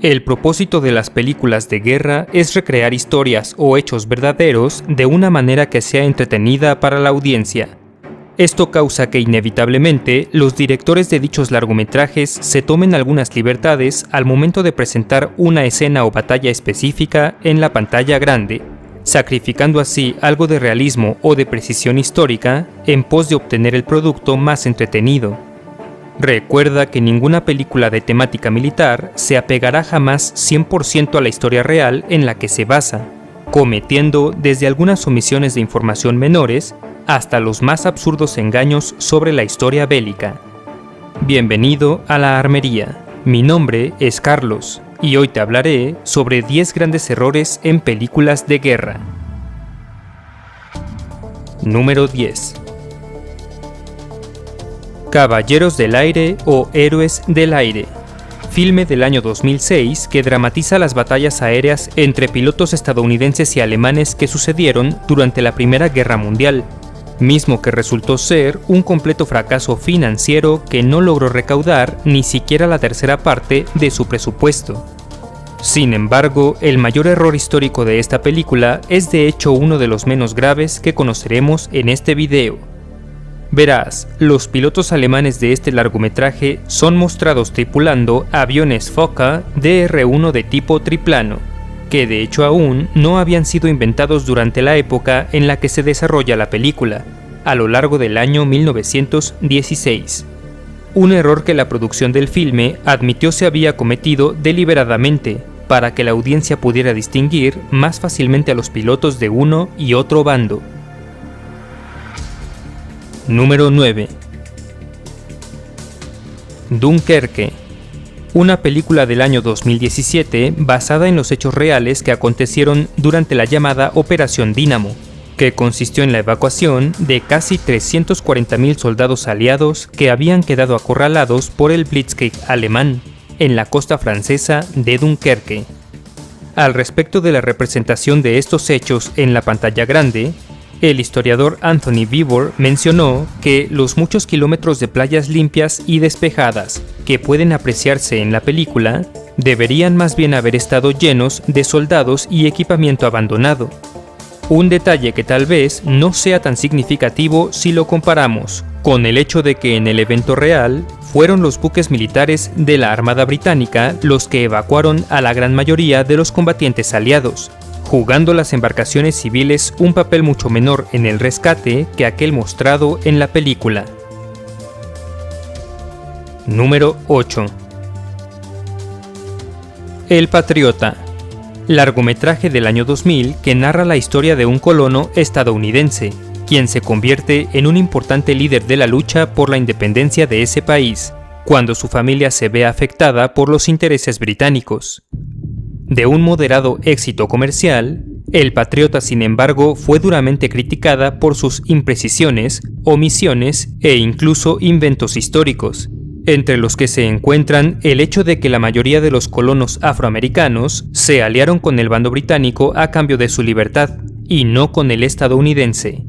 El propósito de las películas de guerra es recrear historias o hechos verdaderos de una manera que sea entretenida para la audiencia. Esto causa que inevitablemente los directores de dichos largometrajes se tomen algunas libertades al momento de presentar una escena o batalla específica en la pantalla grande, sacrificando así algo de realismo o de precisión histórica en pos de obtener el producto más entretenido. Recuerda que ninguna película de temática militar se apegará jamás 100% a la historia real en la que se basa, cometiendo desde algunas omisiones de información menores hasta los más absurdos engaños sobre la historia bélica. Bienvenido a La Armería. Mi nombre es Carlos y hoy te hablaré sobre 10 grandes errores en películas de guerra. Número 10. Caballeros del Aire o Héroes del Aire, filme del año 2006 que dramatiza las batallas aéreas entre pilotos estadounidenses y alemanes que sucedieron durante la Primera Guerra Mundial, mismo que resultó ser un completo fracaso financiero que no logró recaudar ni siquiera la tercera parte de su presupuesto. Sin embargo, el mayor error histórico de esta película es de hecho uno de los menos graves que conoceremos en este video. Verás, los pilotos alemanes de este largometraje son mostrados tripulando aviones Fokker DR-1 de tipo triplano, que de hecho aún no habían sido inventados durante la época en la que se desarrolla la película, a lo largo del año 1916. Un error que la producción del filme admitió se había cometido deliberadamente, para que la audiencia pudiera distinguir más fácilmente a los pilotos de uno y otro bando. Número 9. Dunkerque, una película del año 2017 basada en los hechos reales que acontecieron durante la llamada Operación Dínamo, que consistió en la evacuación de casi 340.000 soldados aliados que habían quedado acorralados por el Blitzkrieg alemán en la costa francesa de Dunkerque. Al respecto de la representación de estos hechos en la pantalla grande, el historiador Anthony Beevor mencionó que los muchos kilómetros de playas limpias y despejadas que pueden apreciarse en la película deberían más bien haber estado llenos de soldados y equipamiento abandonado. Un detalle que tal vez no sea tan significativo si lo comparamos con el hecho de que en el evento real fueron los buques militares de la Armada Británica los que evacuaron a la gran mayoría de los combatientes aliados, jugando las embarcaciones civiles un papel mucho menor en el rescate que aquel mostrado en la película. Número 8. El Patriota, largometraje del año 2000 que narra la historia de un colono estadounidense, quien se convierte en un importante líder de la lucha por la independencia de ese país, cuando su familia se ve afectada por los intereses británicos. De un moderado éxito comercial, El Patriota, sin embargo, fue duramente criticada por sus imprecisiones, omisiones e incluso inventos históricos, entre los que se encuentran el hecho de que la mayoría de los colonos afroamericanos se aliaron con el bando británico a cambio de su libertad, y no con el estadounidense.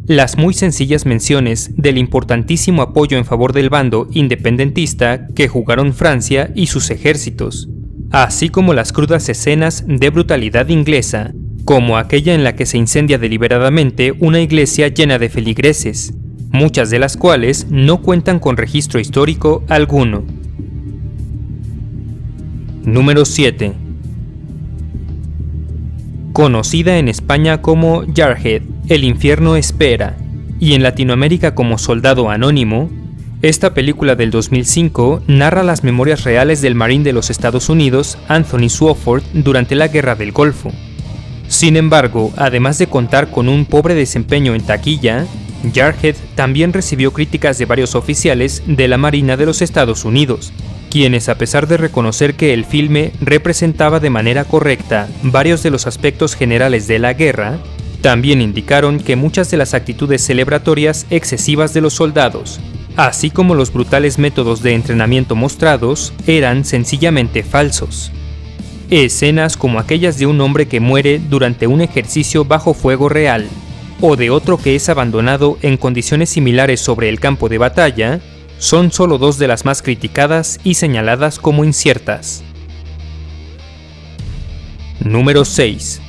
Las muy sencillas menciones del importantísimo apoyo en favor del bando independentista que jugaron Francia y sus ejércitos, así como las crudas escenas de brutalidad inglesa, como aquella en la que se incendia deliberadamente una iglesia llena de feligreses, muchas de las cuales no cuentan con registro histórico alguno. Número 7. Conocida en España como Jarhead, El infierno espera, y en Latinoamérica como Soldado Anónimo, esta película del 2005 narra las memorias reales del marín de los Estados Unidos, Anthony Swofford, durante la Guerra del Golfo. Sin embargo, además de contar con un pobre desempeño en taquilla, Jarhead también recibió críticas de varios oficiales de la Marina de los Estados Unidos, quienes, a pesar de reconocer que el filme representaba de manera correcta varios de los aspectos generales de la guerra, también indicaron que muchas de las actitudes celebratorias excesivas de los soldados, así como los brutales métodos de entrenamiento mostrados, eran sencillamente falsos. Escenas como aquellas de un hombre que muere durante un ejercicio bajo fuego real, o de otro que es abandonado en condiciones similares sobre el campo de batalla, son solo dos de las más criticadas y señaladas como inciertas. Número 6.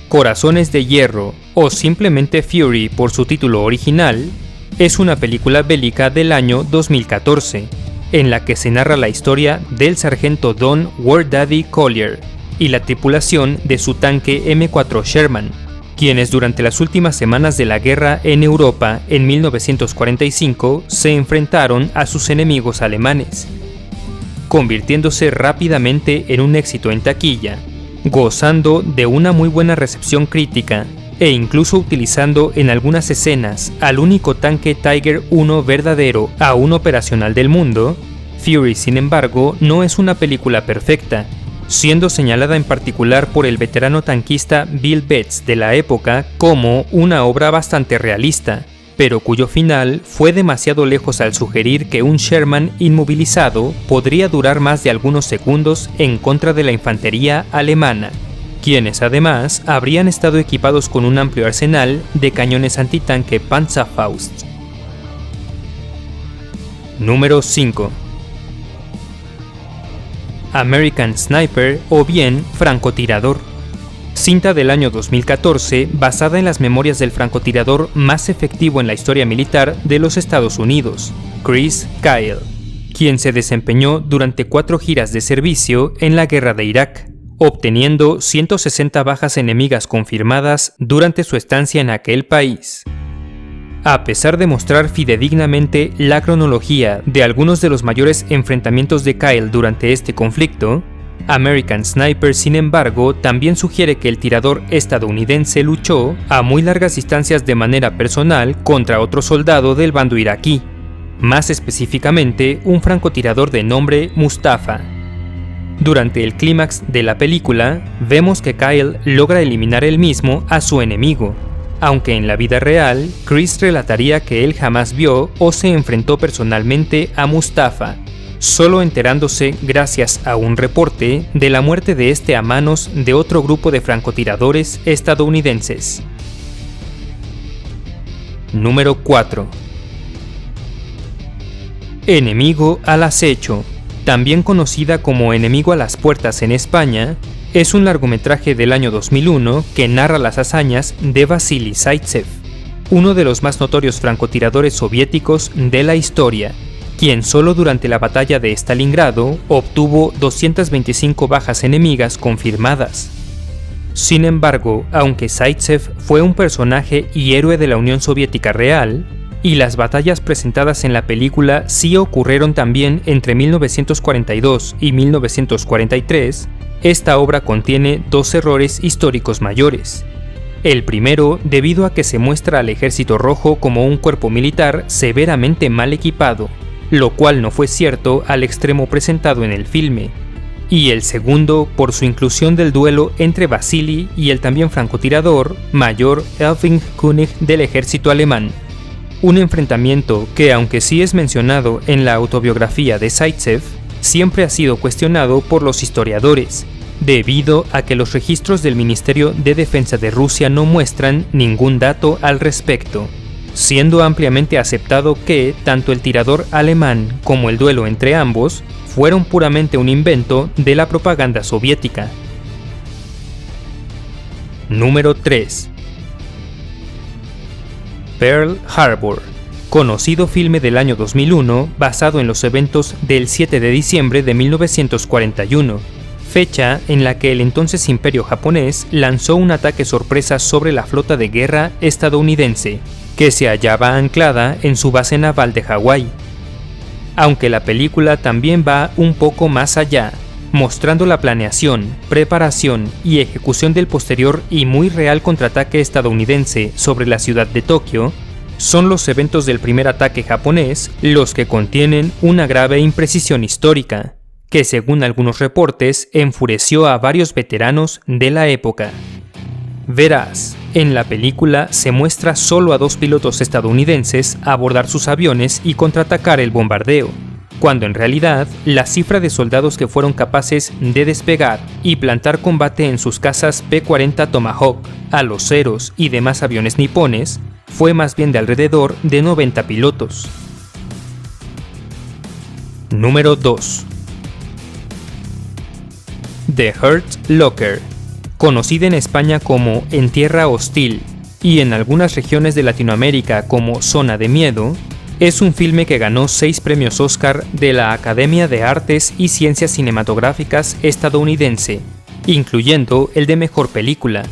Corazones de Hierro, o simplemente Fury por su título original, es una película bélica del año 2014, en la que se narra la historia del sargento Don War Daddy Collier y la tripulación de su tanque M4 Sherman, quienes durante las últimas semanas de la guerra en Europa en 1945 se enfrentaron a sus enemigos alemanes, convirtiéndose rápidamente en un éxito en taquilla, gozando de una muy buena recepción crítica e incluso utilizando en algunas escenas al único tanque Tiger I verdadero aún operacional del mundo. Fury, sin embargo, no es una película perfecta, siendo señalada en particular por el veterano tanquista Bill Betts de la época como una obra bastante realista, pero cuyo final fue demasiado lejos al sugerir que un Sherman inmovilizado podría durar más de algunos segundos en contra de la infantería alemana, quienes además habrían estado equipados con un amplio arsenal de cañones antitanque Panzerfaust. Número 5. American Sniper o bien Francotirador. Cinta del año 2014 basada en las memorias del francotirador más efectivo en la historia militar de los Estados Unidos, Chris Kyle, quien se desempeñó durante 4 giras de servicio en la guerra de Irak, obteniendo 160 bajas enemigas confirmadas durante su estancia en aquel país. A pesar de mostrar fidedignamente la cronología de algunos de los mayores enfrentamientos de Kyle durante este conflicto, American Sniper, sin embargo, también sugiere que el tirador estadounidense luchó a muy largas distancias de manera personal contra otro soldado del bando iraquí, más específicamente un francotirador de nombre Mustafa. Durante el clímax de la película, vemos que Kyle logra eliminar él mismo a su enemigo, aunque en la vida real, Chris relataría que él jamás vio o se enfrentó personalmente a Mustafa, solo enterándose gracias a un reporte de la muerte de este a manos de otro grupo de francotiradores estadounidenses. Número 4. Enemigo al acecho, también conocida como Enemigo a las puertas en España, es un largometraje del año 2001 que narra las hazañas de Vasily Zaitsev, uno de los más notorios francotiradores soviéticos de la historia, quien solo durante la batalla de Stalingrado obtuvo 225 bajas enemigas confirmadas. Sin embargo, aunque Zaitsev fue un personaje y héroe de la Unión Soviética real, y las batallas presentadas en la película sí ocurrieron también entre 1942 y 1943, esta obra contiene 2 errores históricos mayores. El primero, debido a que se muestra al Ejército Rojo como un cuerpo militar severamente mal equipado, lo cual no fue cierto al extremo presentado en el filme. Y el segundo, por su inclusión del duelo entre Vasily y el también francotirador Mayor Elfing König del ejército alemán. Un enfrentamiento que, aunque sí es mencionado en la autobiografía de Zaitsev, siempre ha sido cuestionado por los historiadores, debido a que los registros del Ministerio de Defensa de Rusia no muestran ningún dato al respecto, siendo ampliamente aceptado que tanto el tirador alemán como el duelo entre ambos fueron puramente un invento de la propaganda soviética. Número 3. Pearl Harbor, conocido filme del año 2001 basado en los eventos del 7 de diciembre de 1941, fecha en la que el entonces Imperio japonés lanzó un ataque sorpresa sobre la flota de guerra estadounidense, que se hallaba anclada en su base naval de Hawái. Aunque la película también va un poco más allá, mostrando la planeación, preparación y ejecución del posterior y muy real contraataque estadounidense sobre la ciudad de Tokio, son los eventos del primer ataque japonés los que contienen una grave imprecisión histórica, que según algunos reportes enfureció a varios veteranos de la época. Verás, en la película se muestra solo a 2 pilotos estadounidenses abordar sus aviones y contraatacar el bombardeo, cuando en realidad la cifra de soldados que fueron capaces de despegar y plantar combate en sus cazas P-40 Tomahawk, aloceros y demás aviones nipones fue más bien de alrededor de 90 pilotos. Número 2. The Hurt Locker, conocida en España como En Tierra Hostil y en algunas regiones de Latinoamérica como Zona de Miedo, es un filme que ganó 6 premios Oscar de la Academia de Artes y Ciencias Cinematográficas estadounidense, incluyendo el de Mejor Película.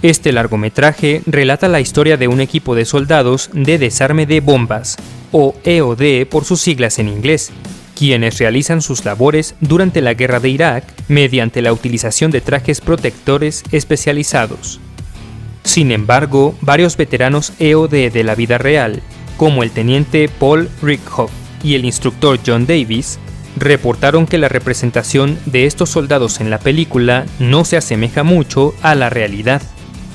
Este largometraje relata la historia de un equipo de soldados de desarme de bombas, o EOD por sus siglas en inglés, quienes realizan sus labores durante la guerra de Irak mediante la utilización de trajes protectores especializados. Sin embargo, varios veteranos EOD de la vida real, como el teniente Paul Rickhoff y el instructor John Davis, reportaron que la representación de estos soldados en la película no se asemeja mucho a la realidad,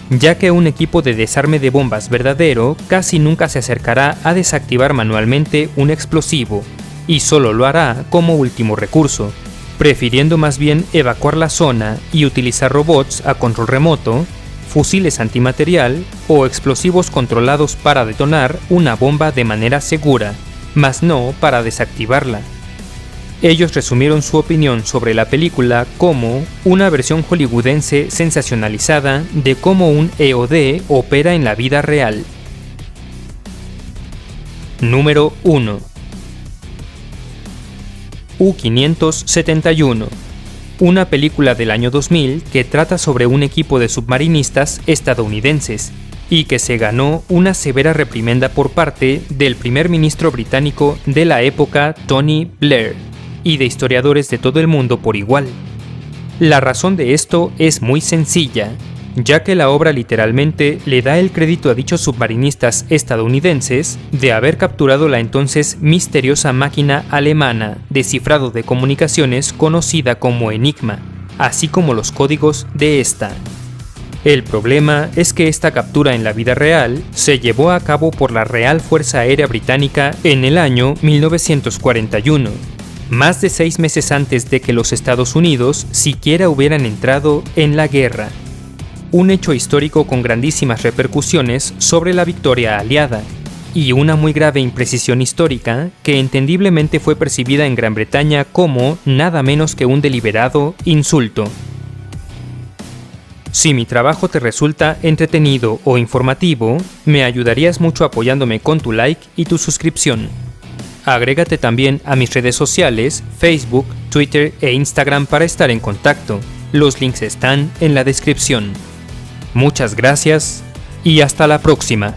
ya que un equipo de desarme de bombas verdadero casi nunca se acercará a desactivar manualmente un explosivo, y solo lo hará como último recurso, prefiriendo más bien evacuar la zona y utilizar robots a control remoto, fusiles antimaterial o explosivos controlados para detonar una bomba de manera segura, mas no para desactivarla. Ellos resumieron su opinión sobre la película como una versión hollywoodense sensacionalizada de cómo un EOD opera en la vida real. Número 1. U-571, una película del año 2000 que trata sobre un equipo de submarinistas estadounidenses y que se ganó una severa reprimenda por parte del primer ministro británico de la época, Tony Blair, y de historiadores de todo el mundo por igual. La razón de esto es muy sencilla, ya que la obra literalmente le da el crédito a dichos submarinistas estadounidenses de haber capturado la entonces misteriosa máquina alemana de cifrado de comunicaciones conocida como Enigma, así como los códigos de esta. El problema es que esta captura en la vida real se llevó a cabo por la Real Fuerza Aérea Británica en el año 1941, más de 6 meses antes de que los Estados Unidos siquiera hubieran entrado en la guerra. Un hecho histórico con grandísimas repercusiones sobre la victoria aliada, y una muy grave imprecisión histórica que entendiblemente fue percibida en Gran Bretaña como nada menos que un deliberado insulto. Si mi trabajo te resulta entretenido o informativo, me ayudarías mucho apoyándome con tu like y tu suscripción. Agrégate también a mis redes sociales, Facebook, Twitter e Instagram para estar en contacto. Los links están en la descripción. Muchas gracias y hasta la próxima.